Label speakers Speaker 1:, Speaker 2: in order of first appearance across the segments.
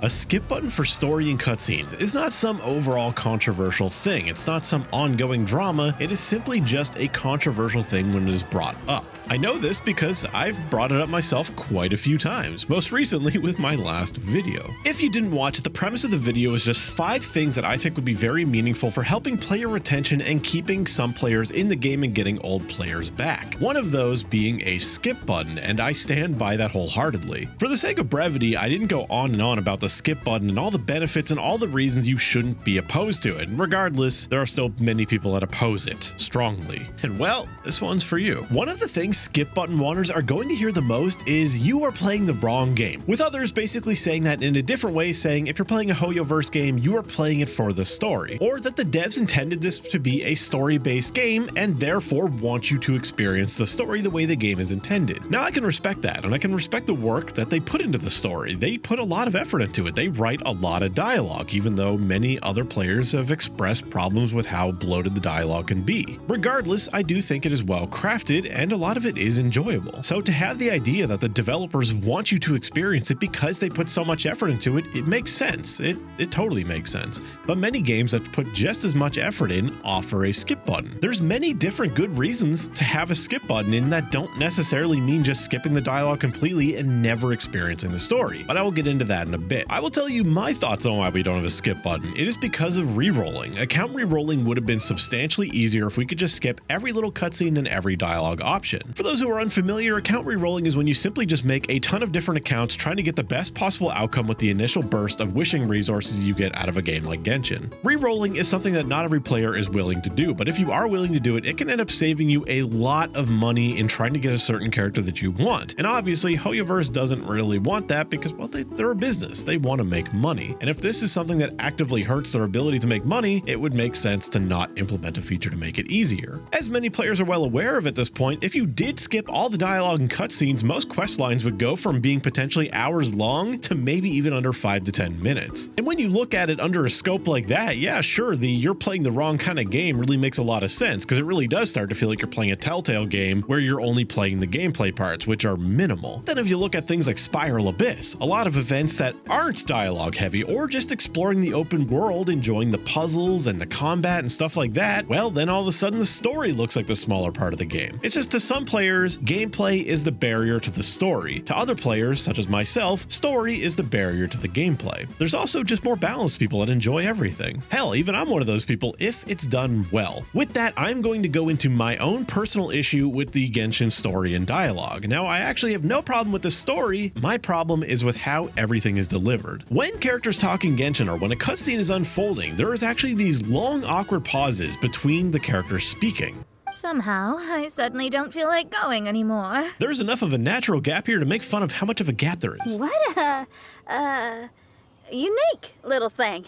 Speaker 1: A skip button for story and cutscenes is not some overall controversial thing. It's not some ongoing drama. It is simply just a controversial thing when it is brought up. I know this because I've brought it up myself quite a few times, most recently with my last video. If you didn't watch it, the premise of the video is just 5 things that I think would be very meaningful for helping player retention and keeping some players in the game and getting old players back. One of those being a skip button, and I stand by that wholeheartedly. For the sake of brevity, I didn't go on and on about the skip button and all the benefits and all the reasons you shouldn't be opposed to it. And regardless, there are still many people that oppose it strongly. And well, this one's for you. One of the things skip button wanners are going to hear the most is you are playing the wrong game, with others basically saying that in a different way, saying if you're playing a Hoyoverse game, you are playing it for the story, or that the devs intended this to be a story-based game and therefore want you to experience the story the way the game is intended. Now I can respect that, and I can respect the work that they put into the story. They put a lot of effort into it. They write a lot of dialogue, even though many other players have expressed problems with how bloated the dialogue can be. Regardless, I do think it is well crafted and a lot of it is enjoyable. So to have the idea that the developers want you to experience it because they put so much effort into it, it makes sense. It totally makes sense. But many games that put just as much effort in offer a skip button. There's many different good reasons to have a skip button in that don't necessarily mean just skipping the dialogue completely and never experiencing the story, but I will get into that in a bit. I will tell you my thoughts on why we don't have a skip button. It is because of rerolling. Account rerolling would have been substantially easier if we could just skip every little cutscene and every dialogue option. For those who are unfamiliar, account rerolling is when you simply just make a ton of different accounts trying to get the best possible outcome with the initial burst of wishing resources you get out of a game like Genshin. Rerolling is something that not every player is willing to do, but if you are willing to do it, it can end up saving you a lot of money in trying to get a certain character that you want. And obviously, Hoyoverse doesn't really want that because, well, they're a business. They want to make money. And if this is something that actively hurts their ability to make money, it would make sense to not implement a feature to make it easier. As many players are well aware of at this point, if you did skip all the dialogue and cutscenes, most quest lines would go from being potentially hours long to maybe even under 5 to 10 minutes. And when you look at it under a scope like that, yeah, sure, you're playing the wrong kind of game really makes a lot of sense, because it really does start to feel like you're playing a Telltale game where you're only playing the gameplay parts, which are minimal. Then if you look at things like Spiral Abyss, a lot of events that aren't dialogue heavy or just exploring the open world, enjoying the puzzles and the combat and stuff like that, well, then all of a sudden the story looks like the smaller part of the game. It's just to some players, gameplay is the barrier to the story. To other players, such as myself, story is the barrier to the gameplay. There's also just more balanced people that enjoy everything. Hell, even I'm one of those people if it's done well. With that, I'm going to go into my own personal issue with the Genshin story and dialogue. Now, I actually have no problem with the story. My problem is with how everything is delivered. When characters talk in Genshin or when a cutscene is unfolding, there is actually these long, awkward pauses between the characters speaking.
Speaker 2: Somehow, I suddenly don't feel like going anymore.
Speaker 1: There's enough of a natural gap here to make fun of how much of a gap there is.
Speaker 3: What a unique little thing.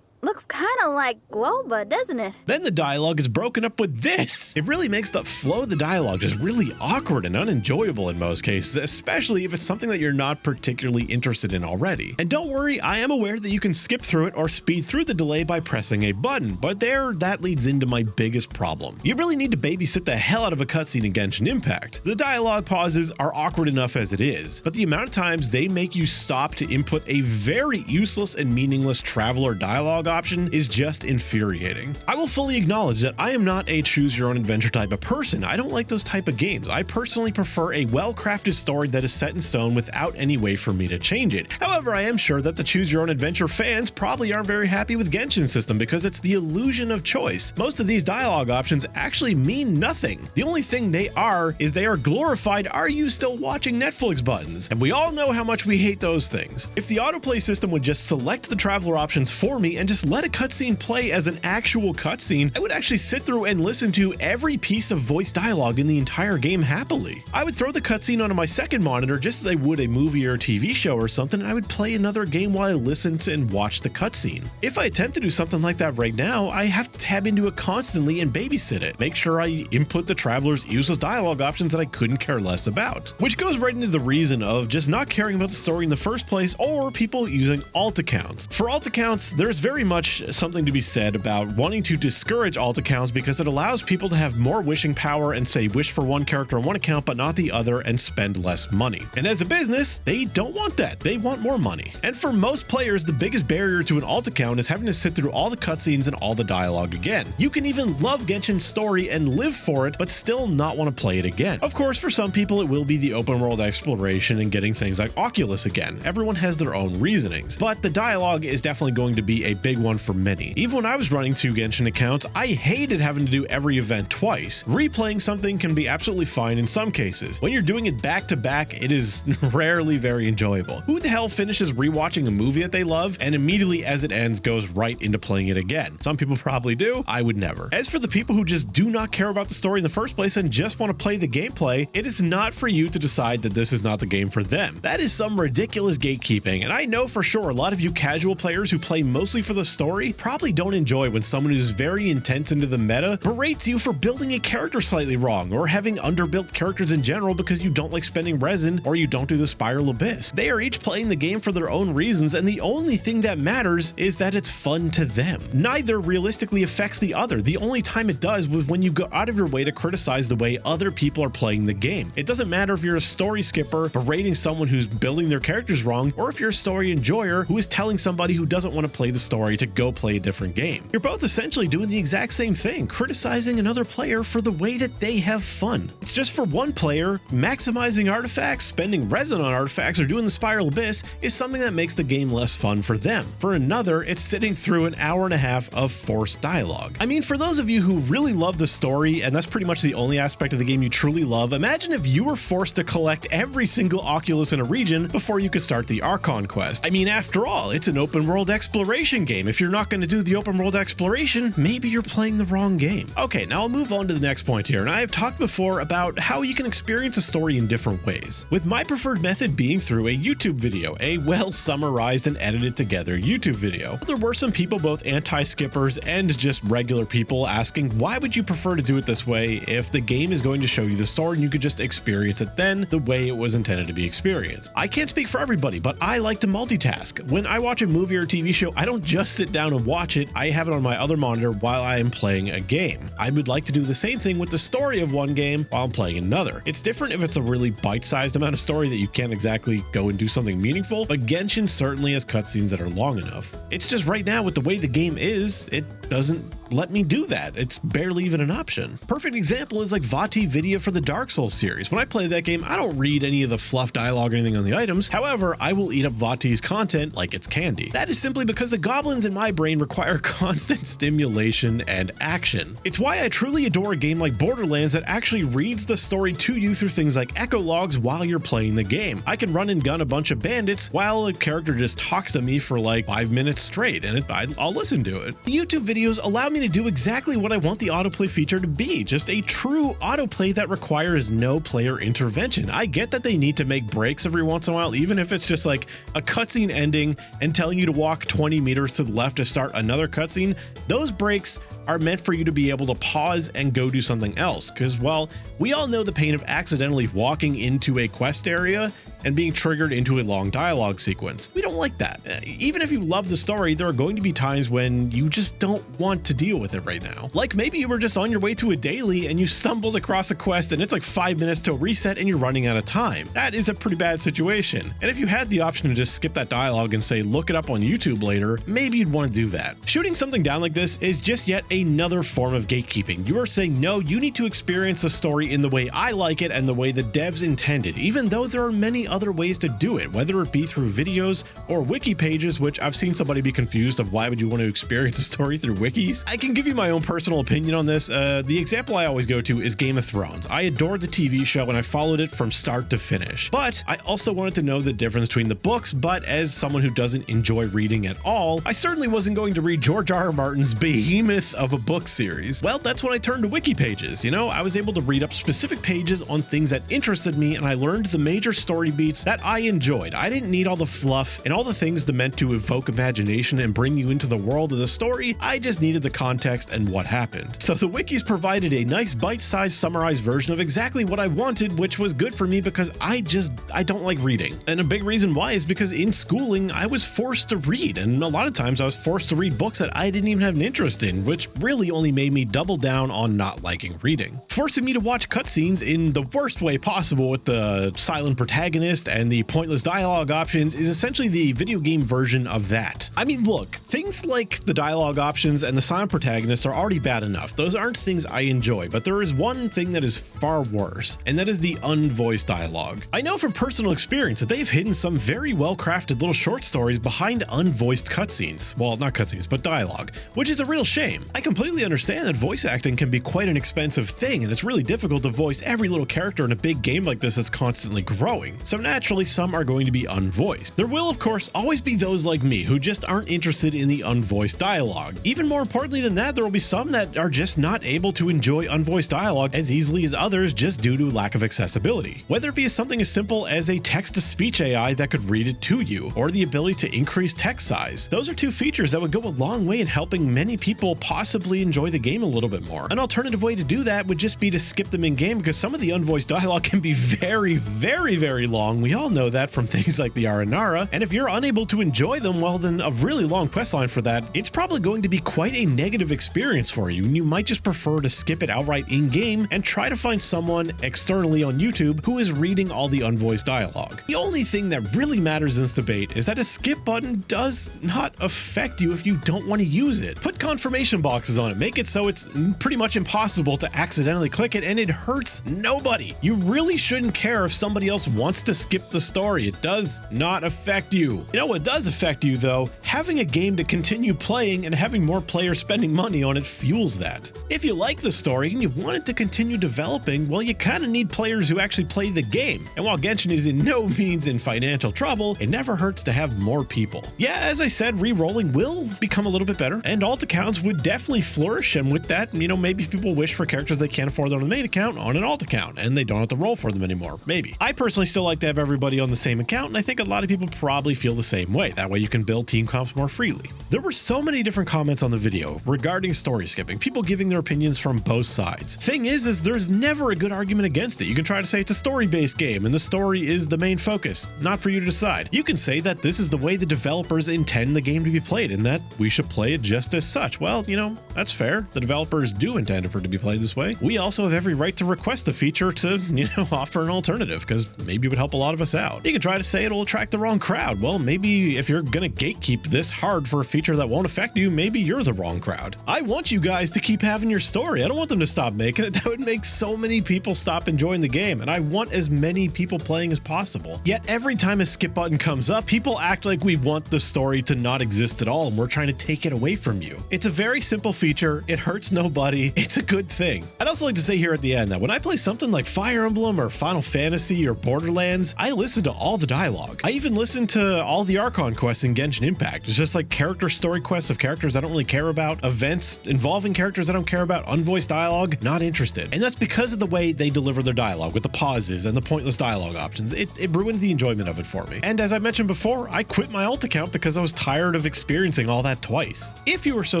Speaker 3: Looks kind of like Guoba, doesn't it?
Speaker 1: Then the dialogue is broken up with this. It really makes the flow of the dialogue just really awkward and unenjoyable in most cases, especially if it's something that you're not particularly interested in already. And don't worry, I am aware that you can skip through it or speed through the delay by pressing a button, but that leads into my biggest problem. You really need to babysit the hell out of a cutscene in Genshin Impact. The dialogue pauses are awkward enough as it is, but the amount of times they make you stop to input a very useless and meaningless traveler dialogue option is just infuriating. I will fully acknowledge that I am not a choose your own adventure type of person. I don't like those type of games. I personally prefer a well-crafted story that is set in stone without any way for me to change it. However, I am sure that the choose your own adventure fans probably aren't very happy with Genshin's system because it's the illusion of choice. Most of these dialogue options actually mean nothing. The only thing they are glorified "are you still watching Netflix" buttons, and we all know how much we hate those things. If the autoplay system would just select the traveler options for me and just let a cutscene play as an actual cutscene, I would actually sit through and listen to every piece of voice dialogue in the entire game happily. I would throw the cutscene onto my second monitor just as I would a movie or a TV show or something, and I would play another game while I listened and watched the cutscene. If I attempt to do something like that right now, I have to tab into it constantly and babysit it, make sure I input the traveler's useless dialogue options that I couldn't care less about. Which goes right into the reason of just not caring about the story in the first place, or people using alt accounts. For alt accounts, there's very much something to be said about wanting to discourage alt accounts because it allows people to have more wishing power and say wish for one character on one account but not the other and spend less money. And as a business, they don't want that. They want more money. And for most players, the biggest barrier to an alt account is having to sit through all the cutscenes and all the dialogue again. You can even love Genshin's story and live for it, but still not want to play it again. Of course, for some people, it will be the open world exploration and getting things like Oculus again. Everyone has their own reasonings, but the dialogue is definitely going to be a big one for many. Even when I was running 2 Genshin accounts, I hated having to do every event twice. Replaying something can be absolutely fine in some cases. When you're doing it back to back, it is rarely very enjoyable. Who the hell finishes rewatching a movie that they love and immediately as it ends goes right into playing it again? Some people probably do. I would never. As for the people who just do not care about the story in the first place and just want to play the gameplay, it is not for you to decide that this is not the game for them. That is some ridiculous gatekeeping, and I know for sure a lot of you casual players who play mostly for the story probably don't enjoy when someone who's very intense into the meta berates you for building a character slightly wrong or having underbuilt characters in general because you don't like spending resin or you don't do the Spiral Abyss. They are each playing the game for their own reasons, and the only thing that matters is that it's fun to them. Neither realistically affects the other. The only time it does was when you go out of your way to criticize the way other people are playing the game. It doesn't matter if you're a story skipper berating someone who's building their characters wrong, or if you're a story enjoyer who is telling somebody who doesn't want to play the story to go play a different game. You're both essentially doing the exact same thing, criticizing another player for the way that they have fun. It's just for one player, maximizing artifacts, spending resin on artifacts, or doing the Spiral Abyss is something that makes the game less fun for them. For another, it's sitting through an hour and a half of forced dialogue. I mean, for those of you who really love the story, and that's pretty much the only aspect of the game you truly love, imagine if you were forced to collect every single Oculus in a region before you could start the Archon quest. I mean, after all, it's an open world exploration game. If you're not going to do the open world exploration, maybe you're playing the wrong game. Okay, now I'll move on to the next point here, and I have talked before about how you can experience a story in different ways, with my preferred method being through a YouTube video, a well summarized and edited together YouTube video. There were some people, both anti-skippers and just regular people, asking why would you prefer to do it this way if the game is going to show you the story and you could just experience it then the way it was intended to be experienced. I can't speak for everybody, but I like to multitask. When I watch a movie or a TV show, I don't just sit down and watch it, I have it on my other monitor while I am playing a game. I would like to do the same thing with the story of one game while I'm playing another. It's different if it's a really bite-sized amount of story that you can't exactly go and do something meaningful, but Genshin certainly has cutscenes that are long enough. It's just right now with the way the game is, it doesn't let me do that. It's barely even an option. Perfect example is like Vati Vidya for the Dark Souls series. When I play that game, I don't read any of the fluff dialogue or anything on the items. However, I will eat up Vati's content like it's candy. That is simply because the goblins in my brain require constant stimulation and action. It's why I truly adore a game like Borderlands that actually reads the story to you through things like echo logs while you're playing the game. I can run and gun a bunch of bandits while a character just talks to me for like 5 minutes straight, and I'll listen to it. The YouTube videos allow me to do exactly what I want the autoplay feature to be, just a true autoplay that requires no player intervention. I get that they need to make breaks every once in a while, even if it's just like a cutscene ending and telling you to walk 20 meters to the left to start another cutscene. Those breaks are meant for you to be able to pause and go do something else, because, well, we all know the pain of accidentally walking into a quest area and being triggered into a long dialogue sequence. We don't like that. Even if you love the story, there are going to be times when you just don't want to deal with it right now. Like maybe you were just on your way to a daily and you stumbled across a quest and it's like 5 minutes to reset and you're running out of time. That is a pretty bad situation. And if you had the option to just skip that dialogue and say, look it up on YouTube later, maybe you'd want to do that. Shooting something down like this is just yet another form of gatekeeping. You are saying, no, you need to experience the story in the way I like it and the way the devs intended, even though there are many other ways to do it, whether it be through videos or wiki pages, which I've seen somebody be confused of why would you want to experience a story through wikis. I can give you my own personal opinion on this. The example I always go to is Game of Thrones. I adored the TV show and I followed it from start to finish, but I also wanted to know the difference between the books. But as someone who doesn't enjoy reading at all, I certainly wasn't going to read George R.R. Martin's behemoth of a book series. Well, that's when I turned to wiki pages. You know, I was able to read up specific pages on things that interested me, and I learned the major story beats that I enjoyed. I didn't need all the fluff and all the things meant to evoke imagination and bring you into the world of the story. I just needed the context and what happened. So the wikis provided a nice bite-sized summarized version of exactly what I wanted, which was good for me because I don't like reading. And a big reason why is because in schooling, I was forced to read, and a lot of times I was forced to read books that I didn't even have an interest in, which really only made me double down on not liking reading. Forcing me to watch cutscenes in the worst way possible with the silent protagonist and the pointless dialogue options is essentially the video game version of that. I mean, look, things like the dialogue options and the silent protagonist are already bad enough. Those aren't things I enjoy, but there is one thing that is far worse, and that is the unvoiced dialogue. I know from personal experience that they've hidden some very well-crafted little short stories behind unvoiced cutscenes. Well, not cutscenes, but dialogue, which is a real shame. I completely understand that voice acting can be quite an expensive thing, and it's really difficult to voice every little character in a big game like this that's constantly growing. So naturally, some are going to be unvoiced. There will, of course, always be those like me who just aren't interested in the unvoiced dialogue. Even more importantly than that, there will be some that are just not able to enjoy unvoiced dialogue as easily as others just due to lack of accessibility. Whether it be something as simple as a text-to-speech AI that could read it to you, or the ability to increase text size. Those are two features that would go a long way in helping many people possibly enjoy the game a little bit more. An alternative way to do that would just be to skip them in game, because some of the unvoiced dialogue can be very long. We all know that from things like the Aranara, and if you're unable to enjoy them, well then a really long questline for that, it's probably going to be quite a negative experience for you, and you might just prefer to skip it outright in game and try to find someone externally on YouTube who is reading all the unvoiced dialogue. The only thing that really matters in this debate is that a skip button does not affect you if you don't want to use it. Put confirmation boxes on it, make it so it's pretty much impossible to accidentally click it, and it hurts nobody. You really shouldn't care if somebody else wants to skip the story. It does not affect you. You know what does affect you though? Having a game to continue playing and having more players spending money on it fuels that. If you like the story and you want it to continue developing, well, you kind of need players who actually play the game. And while Genshin is in no means in financial trouble, it never hurts to have more people. Yeah, as I said, rerolling will become a little bit better, and alt accounts would definitely flourish, and with that, you know, maybe people wish for characters they can't afford on the main account on an alt account, and they don't have to roll for them anymore. Maybe. I personally still like to have everybody on the same account, and I think a lot of people probably feel the same way. That way you can build team comps more freely. There were so many different comments on the video regarding story skipping, people giving their opinions from both sides. Thing is there's never a good argument against it. You can try to say it's a story-based game and the story is the main focus, not for you to decide. You can say that this is the way the developers intend the game to be played and that we should play it just as such. Well, you know, that's fair. The developers do intend for it to be played this way. We also have every right to request a feature to, you know, offer an alternative, because maybe it would help a lot of us out. You can try to say it'll attract the wrong crowd. Well, maybe if you're gonna gatekeep this hard for a feature that won't affect you, maybe you're the wrong crowd. I want you guys to keep having your story. I don't want them to stop making it. That would make so many people stop enjoying the game, and I want as many people playing as possible. Yet every time a skip button comes up, people act like we want the story to not exist at all and we're trying to take it away from you. It's a very simple feature. It hurts nobody. It's a good thing. I'd also like to say here at the end that when I play something like Fire Emblem or Final Fantasy or Borderlands, I listen to all the dialogue. I even listen to all the Archon quests in Genshin Impact. It's just like character story quests of characters I don't really care about, events involving characters I don't care about, unvoiced dialogue, not interested. And that's because of the way they deliver their dialogue with the pauses and the pointless dialogue options. It ruins the enjoyment of it for me. And as I mentioned before, I quit my alt account because I was tired of experiencing all that twice. If you were so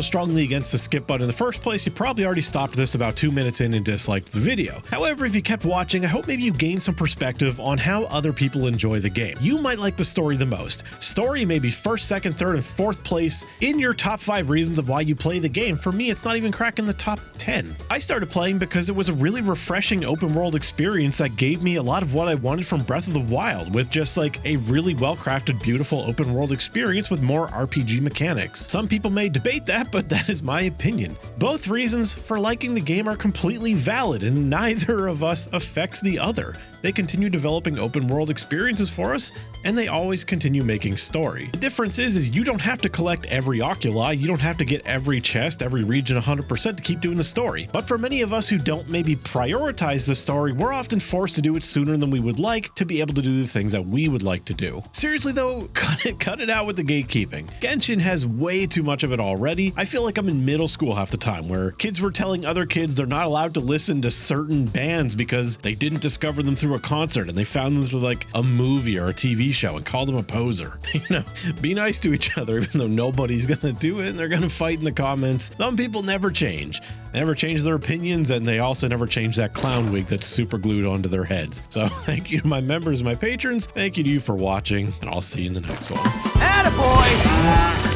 Speaker 1: strongly against the skip button in the first place, you probably already stopped this about 2 minutes in and disliked the video. However, if you kept watching, I hope maybe you gained some perspective on how other people enjoy the game. You might like the story the most. Story may be first, second, third, and fourth place in your top 5 reasons of why you play the game. For me, it's not even cracking the top 10. I started playing because it was a really refreshing open world experience that gave me a lot of what I wanted from Breath of the Wild, with just like a really well-crafted, beautiful open world experience with more RPG mechanics. Some people may debate that, but that is my opinion. Both reasons for liking the game are completely valid, and neither of us affects the other. They continue developing open world experiences for us, and they always continue making story. The difference is you don't have to collect every oculi, you don't have to get every chest, every region 100% to keep doing the story. But for many of us who don't maybe prioritize the story, we're often forced to do it sooner than we would like to be able to do the things that we would like to do. Seriously though, cut it out with the gatekeeping. Genshin has way too much of it already. I feel like I'm in middle school half the time, where kids were telling other kids they're not allowed to listen to certain bands because they didn't discover them through a concert and they found them through like a movie or a TV show and called them a poser. You know, be nice to each other, even though nobody's gonna do it and they're gonna fight in the comments. Some people never change. They never change their opinions, and they also never change that clown wig that's super glued onto their heads. So thank you to my members, my patrons. Thank you to you for watching, and I'll see you in the next one.
Speaker 4: Attaboy!